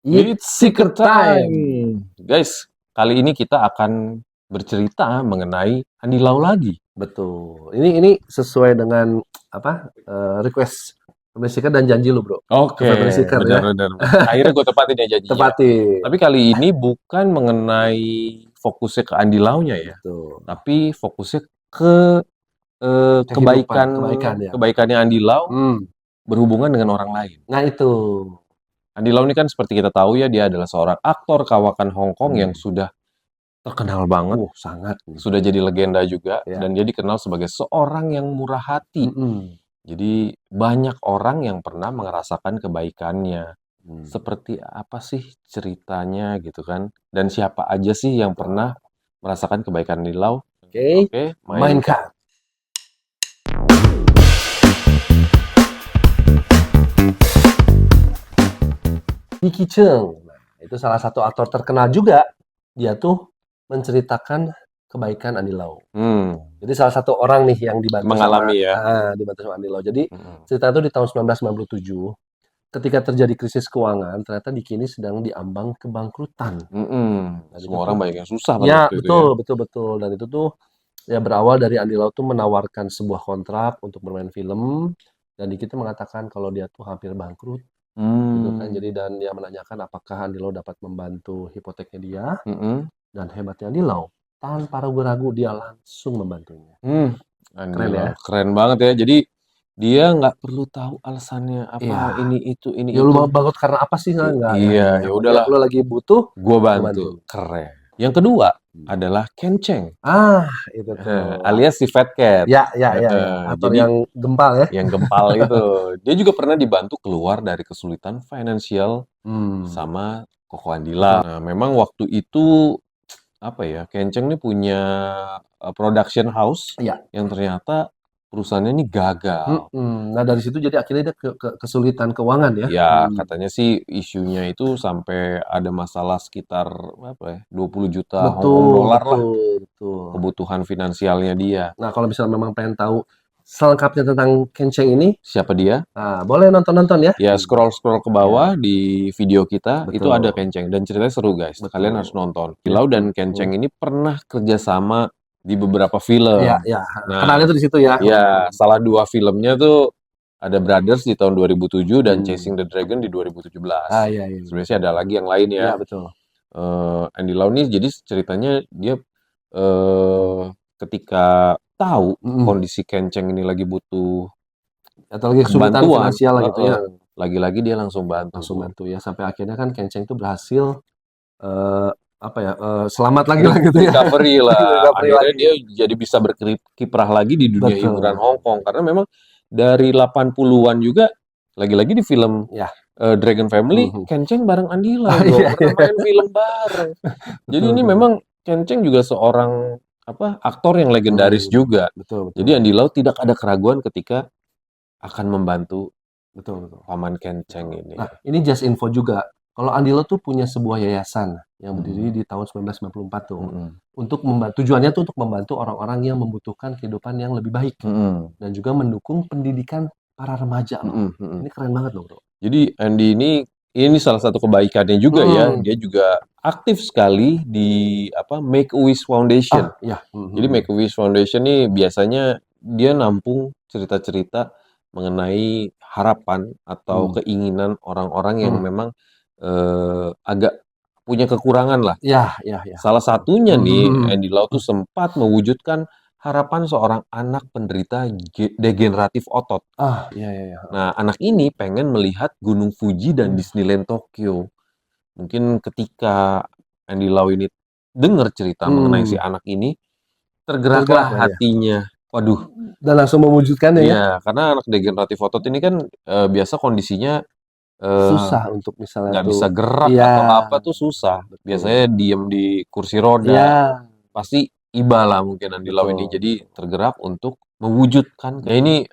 It's Secret Time. Guys, kali ini kita akan bercerita mengenai Andy Lau lagi. Betul. Ini sesuai dengan request Family Secret dan janji lu, Bro. Oke, Family Secret ya. benar. Akhirnya gue tepatin ya janjinya. Tepatin. Tapi kali ini bukan mengenai fokusnya ke Andy Lau-nya ya, Betul. tapi fokusnya ke Kehidupan, kebaikannya Andy Lau Hmm. berhubungan dengan orang lain. Nah itu. Andy Lau ini kan seperti kita tahu ya, dia adalah seorang aktor kawakan Hong Kong yang sudah terkenal banget, Sangat. sudah jadi legenda juga, Ya. dan dia dikenal sebagai seorang yang murah hati. Jadi banyak orang yang pernah merasakan kebaikannya. Seperti apa sih ceritanya gitu kan? Dan siapa aja sih yang pernah merasakan kebaikan Andy Lau? Oke, mainkan. Vicky Cheung. Nah, itu salah satu aktor terkenal juga. Dia tuh menceritakan kebaikan Andy Lau. Jadi salah satu orang nih yang dibantu dibantu sama Andy Lau. Jadi cerita itu di tahun 1997, ketika terjadi krisis keuangan, ternyata Vicky ini sedang diambang kebangkrutan. Semua orang banyak yang susah Ya, waktu itu ya. betul. Dan itu tuh ya berawal dari Andy Lau tuh menawarkan sebuah kontrak untuk bermain film, dan Vicky tuh mengatakan kalau dia tuh hampir bangkrut. Gitu kan. Jadi dan dia menanyakan apakah Andy Lau dapat membantu hipoteknya dia. Dan hebatnya Andy Lau, tanpa ragu-ragu dia langsung membantunya. Keren ya? Keren banget ya. Jadi dia nggak perlu tahu alasannya apa, ini itu. Ya lu bangkrut karena apa sih? Enggak. Iya, ya udahlah. Lu lagi butuh, gue bantu. Keren. Yang kedua adalah Ken Cheng. Itu tuh. Alias si Fat Cat. Ya. Atau yang gempal ya. Yang gempal itu. Dia juga pernah dibantu keluar dari kesulitan finansial sama Koko Andy Lau. Nah, memang waktu itu Ken Cheng ini punya production house yang ternyata perusahaannya ini gagal. Nah dari situ jadi akhirnya dia kesulitan keuangan ya. Ya, katanya sih isunya itu sampai ada masalah sekitar 20 juta Hong Kong dolar lah. Kebutuhan finansialnya dia. Nah, kalau misalnya memang pengen tahu selengkapnya tentang Ken Cheng ini, siapa dia? Nah, boleh nonton ya. Ya, scroll ke bawah di video kita. Itu ada Ken Cheng dan ceritanya seru guys. Kalian harus nonton. Lau dan Ken Cheng ini pernah kerjasama di beberapa film. Ya. Kenalnya tuh di situ ya. Ya, salah dua filmnya tuh ada Brothers di tahun 2007 dan Chasing the Dragon di 2017. Iya. Sebenarnya sih ada lagi yang lain ya. Iya, betul. Andy Lau nih jadi ceritanya dia ketika tahu kondisi Ken Cheng ini lagi butuh atau lagi kesulitan finansial lah gitu ya. Lagi-lagi dia langsung bantu ya, sampai akhirnya kan Ken Cheng itu berhasil selamat lagi lah gitu ya. Recovery lah. Akhirnya dia jadi bisa berkiprah lagi di dunia hiburan Hong Kong karena memang dari 80-an juga lagi-lagi di film Dragon Family Ken Cheng bareng Andy Lau pernah main film bareng. Jadi ini memang Ken Cheng juga seorang aktor yang legendaris juga. Betul. Jadi Andy Lau tidak ada keraguan ketika akan membantu paman Ken Cheng ini. Nah, ini just info juga. Kalau Andy Lau tuh punya sebuah yayasan yang berdiri di tahun 1994 tuh. Untuk tujuannya tuh untuk membantu orang-orang yang membutuhkan kehidupan yang lebih baik. Dan juga mendukung pendidikan para remaja. Ini keren banget loh, Bro. Jadi Andy ini salah satu kebaikannya juga ya. Dia juga aktif sekali di Make-A-Wish Foundation. Jadi Make-A-Wish Foundation ini biasanya dia nampung cerita-cerita mengenai harapan atau keinginan orang-orang yang memang agak punya kekurangan lah. Ya. Salah satunya nih Andy Lau tuh sempat mewujudkan harapan seorang anak penderita degeneratif otot. Iya. Nah, anak ini pengen melihat Gunung Fuji dan Disneyland Tokyo. Mungkin ketika Andy Lau ini dengar cerita mengenai si anak ini, tergeraklah hatinya. Waduh. Dan langsung mewujudkannya ya. Iya, karena anak degeneratif otot ini kan biasa kondisinya susah untuk misalnya nggak bisa gerak atau apa tuh susah. Biasanya diem di kursi roda. Pasti iba lah mungkin Andy Lau ini. Jadi tergerak untuk mewujudkan. Ya ini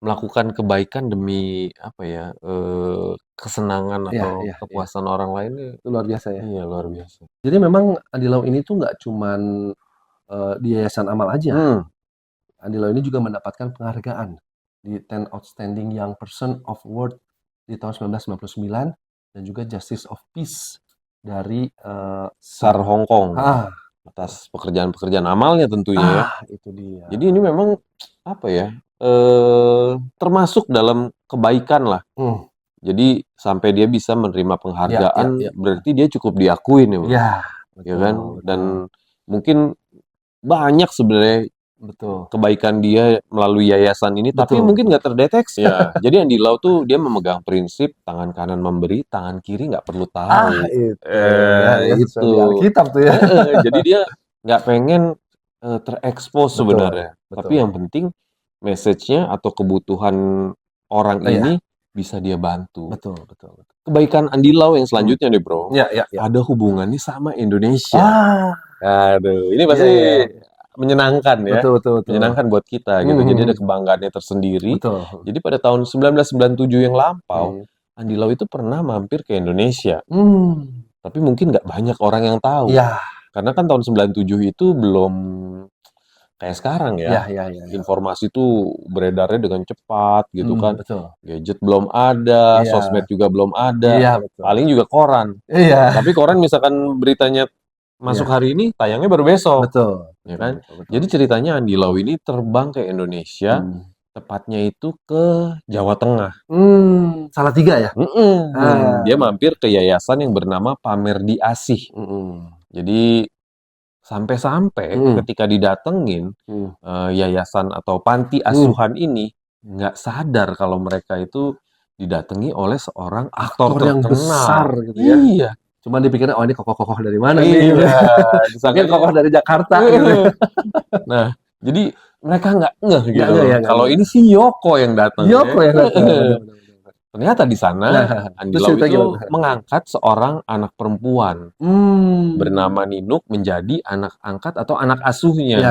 melakukan kebaikan demi kesenangan atau kepuasan orang lain itu luar biasa ya. Iya, luar biasa. Jadi memang Andy Lau ini tuh nggak cuman di Yayasan Amal aja. Andy Lau ini juga mendapatkan penghargaan di 10 Outstanding Young Person of Award di tahun 1999 dan juga Justice of Peace dari SAR Hong Kong. Atas pekerjaan-pekerjaan amalnya tentunya ya. Itu dia. Jadi ini memang apa ya? Termasuk dalam kebaikan lah. Jadi sampai dia bisa menerima penghargaan, berarti dia cukup diakuin ya, Bro. Iya, Ya kan? Dan mungkin banyak sebenarnya kebaikan dia melalui yayasan ini, tapi mungkin nggak terdeteksi. Ya, jadi Andy Lau tuh dia memegang prinsip tangan kanan memberi, tangan kiri nggak perlu tahu. Itu di Alkitab tuh ya. Jadi dia nggak pengen terekspos sebenarnya. Tapi yang penting message-nya atau kebutuhan orang ini bisa dia bantu. Betul. Kebaikan Andy Lau yang selanjutnya nih, Bro. Ada hubungannya sama Indonesia. Aduh, ini pasti menyenangkan ya. Betul. Menyenangkan buat kita gitu. Jadi ada kebanggaannya tersendiri. Jadi pada tahun 1997 yang lampau, Andy Lau itu pernah mampir ke Indonesia. Tapi mungkin nggak banyak orang yang tahu. Karena kan tahun 97 itu belum kayak sekarang ya. Informasi itu beredarnya dengan cepat gitu kan. Gadget belum ada, sosmed juga belum ada. Paling juga koran. Tapi koran misalkan beritanya masuk hari ini, tayangnya baru besok. Ya kan? Jadi ceritanya Andy Lau ini terbang ke Indonesia, tepatnya itu ke Jawa Tengah. Salatiga ya? Dia mampir ke yayasan yang bernama Pamerdi Asih. Jadi sampai-sampai ketika didatengin yayasan atau panti asuhan ini nggak sadar kalau mereka itu didatangi oleh seorang aktor yang terkenal. besar gitu ya. Iya. Cuman dipikirnya ini kokoh-kokoh dari mana nih? Mungkin kokoh dari Jakarta gitu. Nah, jadi mereka nggak ngeh gitu. Kalau ini si Yoko yang datang. Ternyata di sana Andy Lau itu mengangkat seorang anak perempuan bernama Ninuk menjadi anak angkat atau anak asuhnya.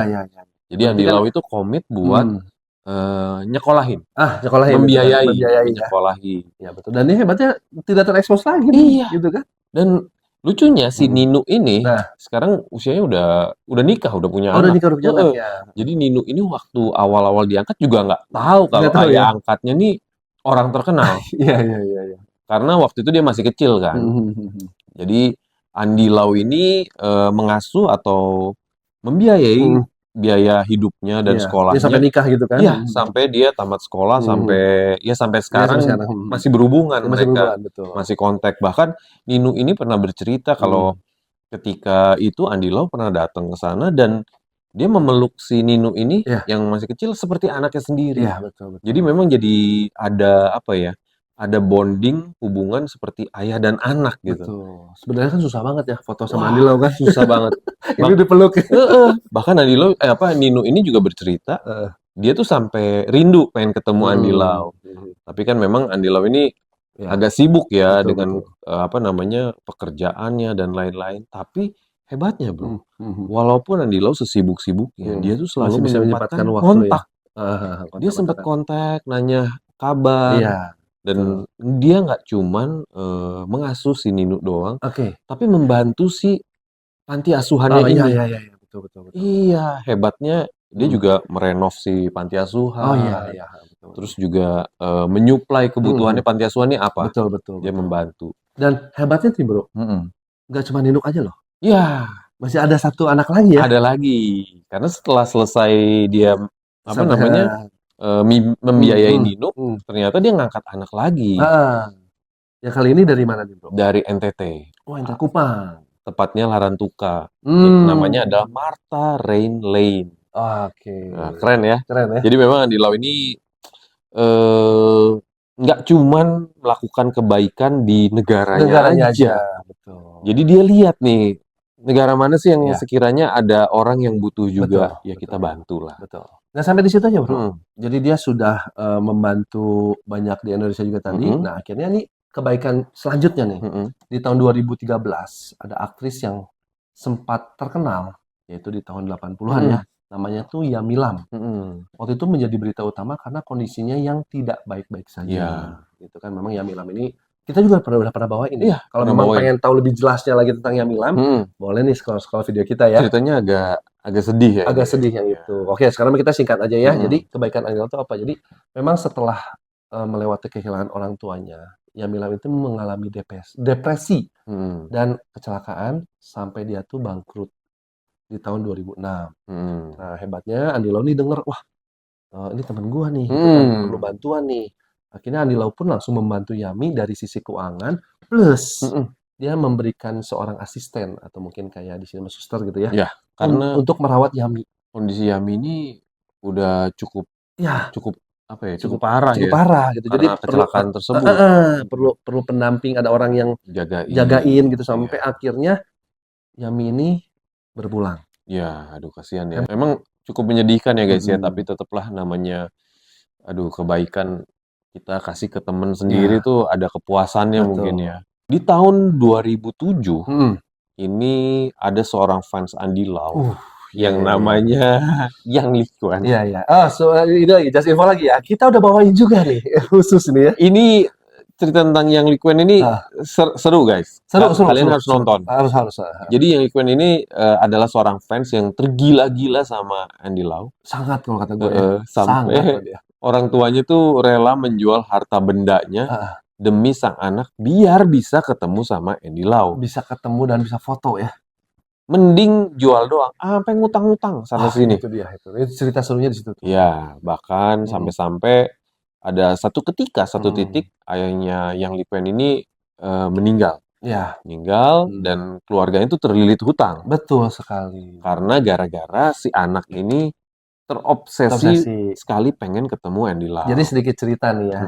Jadi Andy Lau itu komit buat nyekolahin, membiayai. Ya betul. Dan ini hebatnya tidak terekspos lagi, gitu kan? Dan lucunya si Ninu ini sekarang usianya udah nikah, udah punya anak. Jadi Ninu ini waktu awal-awal diangkat juga nggak tahu kalau ayah angkatnya nih orang terkenal. Iya. Karena waktu itu dia masih kecil kan. Jadi Andy Lau ini mengasuh atau membiayai biaya hidupnya dan sekolahnya. Dia sampai nikah gitu kan? Iya, sampai dia tamat sekolah sampai sekarang masih berhubungan mereka. Masih kontak. Bahkan Ninu ini pernah bercerita kalau ketika itu Andy Lau pernah datang ke sana dan dia memeluk si Ninu ini yang masih kecil seperti anaknya sendiri. Betul. Jadi memang jadi ada apa ya? Ada bonding hubungan seperti ayah dan anak gitu. Betul. Sebenarnya kan susah banget ya foto sama Andy Lau kan. Susah banget. Ini dipeluk. Bahkan Andy Lau Ninu ini juga bercerita dia tuh sampai rindu pengen ketemu Andy Lau. Tapi kan memang Andy Lau ini agak sibuk ya dengan pekerjaannya dan lain-lain. Tapi hebatnya, Bro. Walaupun Andy Lau sesibuk-sibuknya, dia tuh selalu bisa menyempatkan waktu kontak. Dia sempat kontak, nanya kabar. Dan dia nggak cuman mengasuh si Ninu doang, tapi membantu si panti asuhannya ini. Iya, betul. Iya, hebatnya dia juga merenov si panti asuhan. Betul. Terus juga menyuplai kebutuhannya panti asuhannya apa? Betul. Dia membantu. Dan hebatnya sih, Bro. Nggak cuma Ninuk aja loh. Iya. Masih ada satu anak lagi ya? Ada lagi. Karena setelah selesai dia membiayai Ninuk, ternyata dia ngangkat anak lagi. Ya kali ini dari mana nih, Bro? Dari NTT. NTT Kupang. Tepatnya Larantuka. Namanya adalah Martha Rain Lane. Nah, keren ya. Jadi memang Andy Lau ini nggak cuman melakukan kebaikan di negaranya aja. Betul. Jadi dia lihat nih negara mana sih yang sekiranya ada orang yang butuh juga, kita bantulah. Betul. Nggak sampai di situ aja, Bro. Jadi dia sudah membantu banyak di Indonesia juga tadi. Nah, akhirnya nih kebaikan selanjutnya nih. Di tahun 2013 ada aktris yang sempat terkenal, yaitu di tahun 80-an ya. Namanya tuh Yamilam. Waktu itu menjadi berita utama karena kondisinya yang tidak baik-baik saja. Gitu kan, memang Yamilam ini kita juga udah pernah bawain ya. Kalau memang pengen tahu lebih jelasnya lagi tentang Yamilam, boleh nih scroll video kita ya. Ceritanya agak sedih ya. Agak sedih yang itu. Oke, sekarang kita singkat aja ya. Jadi kebaikan Andy Lau itu apa? Jadi memang setelah melewati kehilangan orang tuanya, Yami Lau itu mengalami depresi dan kecelakaan sampai dia tuh bangkrut di tahun 2006. Nah, hebatnya Andy Lau nih denger, wah ini temen gua nih, gitu kan, perlu bantuan nih. Akhirnya Andy Lau pun langsung membantu Yami dari sisi keuangan, plus dia memberikan seorang asisten atau mungkin kayak di sini suster gitu ya, Ya, karena untuk merawat Yami. kondisi Yami ini udah cukup Ya, cukup apa ya, cukup parah cukup ya, parah gitu. Jadi karena perlu kecelakaan tersebut. perlu pendamping, ada orang yang Jagain gitu sampai akhirnya Yami ini berpulang. Ya, aduh kasihan ya. Memang cukup menyedihkan ya guys ya, tapi tetaplah namanya, aduh kebaikan kita kasih ke temen sendiri tuh ada kepuasannya mungkin ya. Di tahun 2007, ini ada seorang fans Andy Lau yang namanya Yang Li Quan. Iya. Ini lagi, just info lagi ya. Kita udah bawain juga nih, khusus nih ya. Ini cerita tentang Yang Li Quan ini seru guys. Seru. Kalian harus nonton. Harus. Jadi Yang Li Quan ini adalah seorang fans yang tergila-gila sama Andy Lau. Sangat kalau kata gue ya. Sampai orang tuanya tuh rela menjual harta bendanya demi sang anak biar bisa ketemu sama Andy Lau. Bisa ketemu dan bisa foto ya. Mending jual doang, sampai ngutang-ngutang sana sini. Itu dia itu. Itu cerita serunya di situ. Ya, bahkan sampai-sampai ada satu titik ayahnya Yang Li Quan ini meninggal. Ya. Meninggal dan keluarganya itu terlilit hutang. Betul sekali. Karena gara-gara si anak ini terobsesi sekali pengen ketemu Andy Lau. Jadi sedikit cerita nih ya,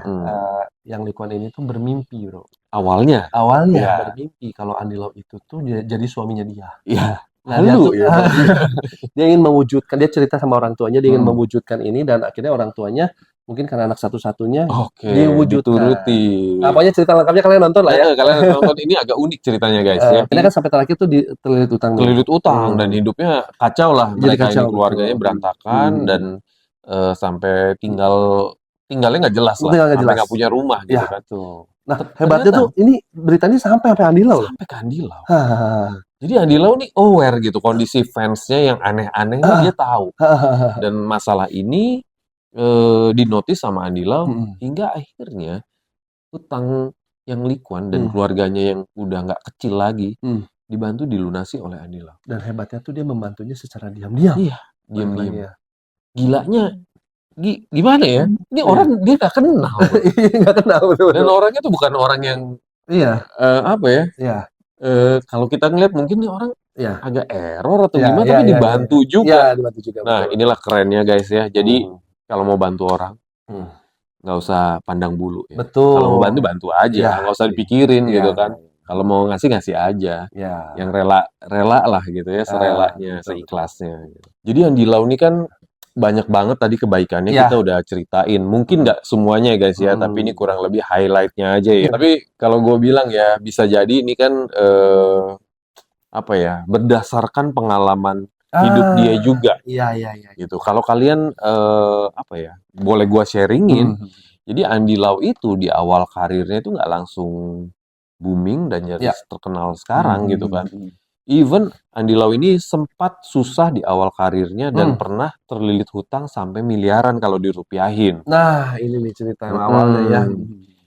Yang Li Quan ini tuh bermimpi bro. Awalnya bermimpi kalau Andy Lau itu tuh jadi suaminya dia. Iya. Nah, dia ingin mewujudkan, dia cerita sama orang tuanya, dia ingin mewujudkan ini dan akhirnya orang tuanya mungkin karena anak satu-satunya diwujudkan. Dituruti. Pokoknya cerita lengkapnya kalian nonton lah ya. Kalian nonton, ini agak unik ceritanya guys ya. Ini kan sampai terakhir tuh terlilit utang. Terlilit utang dan hidupnya kacau lah. Mereka ini keluarganya berantakan dan sampai tinggalnya nggak jelas lah. Sampai nggak punya rumah gitu kan. Nah, hebatnya tuh ini beritanya sampai Andy Lau. Sampai ke Andy Lau. Jadi Andy Lau nih aware gitu kondisi fansnya yang aneh-aneh dia tahu. Dan masalah ini dinotis sama Andy Lau hingga akhirnya hutang Yang Li Quan dan keluarganya yang udah nggak kecil lagi dibantu dilunasi oleh Andy Lau. Dan hebatnya tuh dia membantunya secara diam-diam. Iya, diam-diam. Gilanya gimana ya? Ini orang dia nggak kenal. Nggak kenal. Dan orangnya tuh bukan orang yang apa ya? Iya. Kalau kita ngeliat mungkin nih orang agak error atau gimana, tapi dibantu juga. Nah, inilah kerennya guys ya. Jadi kalau mau bantu orang, nggak usah pandang bulu ya. Betul. Kalau mau bantu aja, nggak usah dipikirin gitu kan. Kalau mau ngasih aja. Yang rela lah gitu ya, serelanya, seikhlasnya. Gitu. Jadi Andy Lau ini kan banyak banget tadi kebaikannya kita udah ceritain. Mungkin nggak semuanya ya guys ya, tapi ini kurang lebih highlight-nya aja ya. Tapi kalau gue bilang ya, bisa jadi ini kan apa ya, berdasarkan pengalaman hidup dia juga. Iya. Gitu. Kalau kalian apa ya, boleh gue sharingin. Jadi Andy Lau itu di awal karirnya itu nggak langsung booming dan jadi terkenal sekarang gitu kan. Even Andy Lau ini sempat susah di awal karirnya dan pernah terlilit hutang sampai miliaran kalau dirupiahin. Nah, ini nih cerita awalnya ya.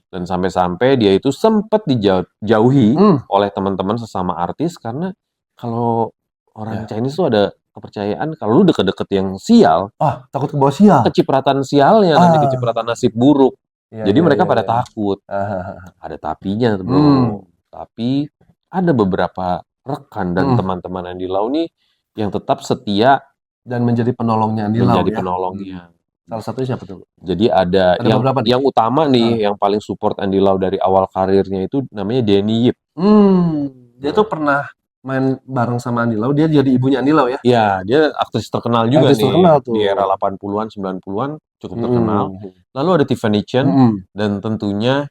Dan sampai-sampai dia itu sempat dijauhi oleh teman-teman sesama artis karena kalau orang Chinese tuh ada kepercayaan kalau lu deket-deket yang sial, takut kebawa sial. Kecipratan sialnya nanti kecipratan nasib buruk. Jadi mereka pada takut. Ada tapinya, bro. Tapi ada beberapa rekan dan teman-teman Andy Lau nih yang tetap setia dan menjadi penolongnya Andy Lau. Menjadi penolongnya. Salah satunya siapa tuh? Jadi ada yang utama nih, yang paling support Andy Lau dari awal karirnya itu namanya Danny Yip. Dia tuh pernah main bareng sama Andy Lau, dia jadi ibunya Andy Lau ya? Iya, dia aktris terkenal juga tuh. Di era 80-an, 90-an cukup terkenal. Lalu ada Tiffany Chen dan tentunya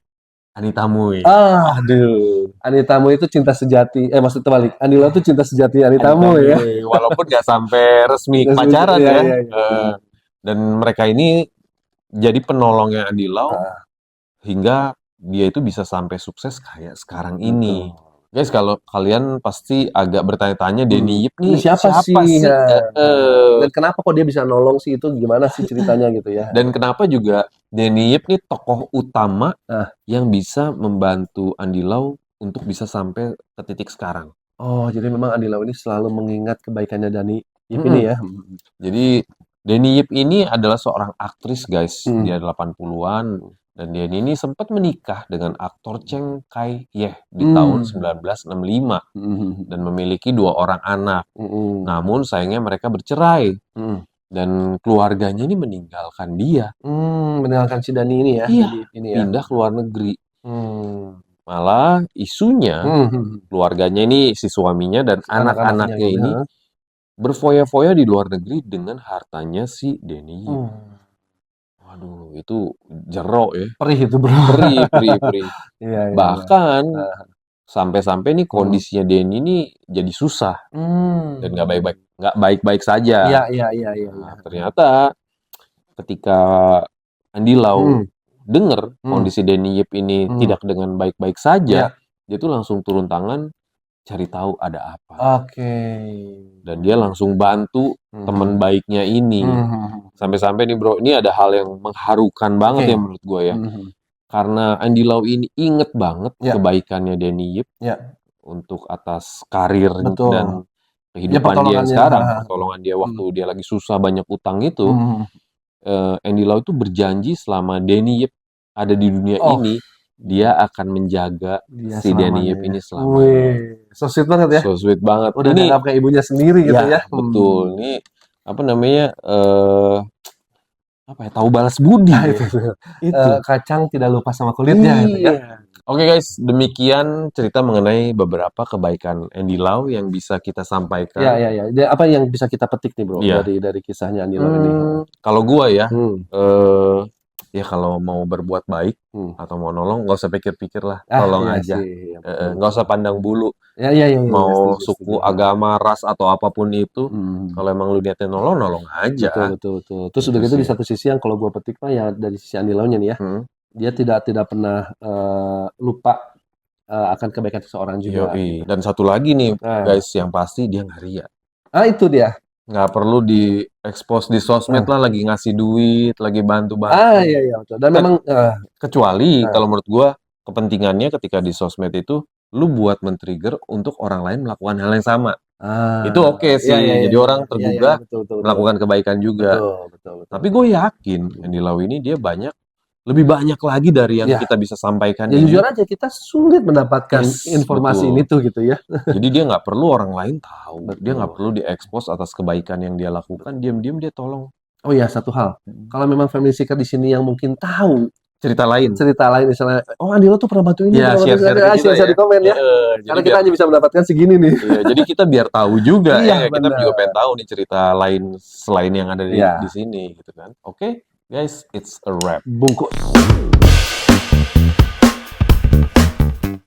Anita Mui. Aduh. Anita Mui itu cinta sejati. Maksud terbalik. Andy Lau tuh cinta sejati Anita Mui ya. Walaupun nggak sampai resmi pacaran ya. Dan mereka ini jadi penolongnya Andy Lau hingga dia itu bisa sampai sukses kayak sekarang ini. Guys, kalau kalian pasti agak bertanya-tanya, Denny Yip nih siapa sih? Dan kenapa kok dia bisa nolong sih, itu gimana sih ceritanya gitu ya? Dan kenapa juga Denny Yip nih tokoh utama yang bisa membantu Andy Lau untuk bisa sampai ke titik sekarang. Oh, jadi memang Andy Lau ini selalu mengingat kebaikannya Denny Yip ini ya. Jadi Denny Yip ini adalah seorang aktris, guys. Dia 80-an. Dan dia ini sempat menikah dengan aktor Cheng Kai-yeh di tahun 1965 dan memiliki 2 orang anak. Namun sayangnya mereka bercerai dan keluarganya ini meninggalkan dia. Meninggalkan si Dani ini ya? Iya, pindah ke luar negeri. Malah isunya keluarganya ini, si suaminya dan anak-anaknya ini berfoya-foya di luar negeri dengan hartanya si Denny Yip. Waduh, itu jerok ya. Perih itu bro. Perih. Bahkan sampai-sampai nih kondisinya Denny ini jadi susah dan nggak baik-baik saja. Nah, ternyata ketika Andy Lau dengar kondisi Denny Yip ini tidak dengan baik-baik saja, dia tuh langsung turun tangan cari tahu ada apa. Dan dia langsung bantu teman baiknya ini. Sampai-sampai nih bro, ini ada hal yang mengharukan banget ya menurut gue ya. Karena Andy Lau ini inget banget kebaikannya Denny Yip untuk atas karir dan kehidupan dia yang sekarang. Pertolongan dia waktu dia lagi susah banyak utang itu. Andy Lau itu berjanji selama Denny Yip ada di dunia ini, dia akan menjaga si Denny Yip ini selamanya. So sweet banget ya. So sweet banget. Udah dianggap kayak ibunya sendiri gitu ya. Betul. Ini apa namanya? Tahu balas budi. Itu. Kacang tidak lupa sama kulitnya gitu ya. Oke guys, demikian cerita mengenai beberapa kebaikan Andy Lau yang bisa kita sampaikan. Ya. Apa yang bisa kita petik nih bro dari kisahnya Andy Lau ini? Kalau gua ya, ya kalau mau berbuat baik atau mau nolong, nggak usah pikir-pikir lah, tolong aja. Nggak usah pandang bulu. Mau suku, agama, ras atau apapun itu, kalau emang lu niatnya nolong aja. Betul. Terus udah gitu di satu sisi yang kalau gua petik mah ya dari sisi Andy Lau-nya nih ya, dia tidak pernah lupa akan kebaikan seseorang juga. Dan satu lagi nih guys, yang pasti dia nggak ria. Itu dia. Nggak perlu di-expose di sosmed lah lagi ngasih duit, lagi bantu-bantu. Iya betul. Dan memang kecuali kalau menurut gua kepentingannya ketika di sosmed itu lu buat men-trigger untuk orang lain melakukan hal yang sama. Itu oke sih. Jadi orang tergugah melakukan kebaikan juga. Betul. Tapi gue yakin Andy Lau ini dia lebih banyak lagi dari yang kita bisa sampaikan. Ya jujur aja kita sulit mendapatkan informasi itu gitu ya. Jadi dia nggak perlu orang lain tahu. Dia nggak perlu diekspos atas kebaikan yang dia lakukan. Diam-diam dia tolong. Oh iya, satu hal. Kalau memang family seeker di sini yang mungkin tahu cerita lain misalnya, Andy Lau tuh pernah bantu ini, share di komen ya. Karena kita hanya bisa mendapatkan segini nih. Jadi kita biar tahu juga kita juga pengen tahu nih cerita lain selain yang ada di sini gitu kan. Oke, guys, it's a wrap. Bungkus.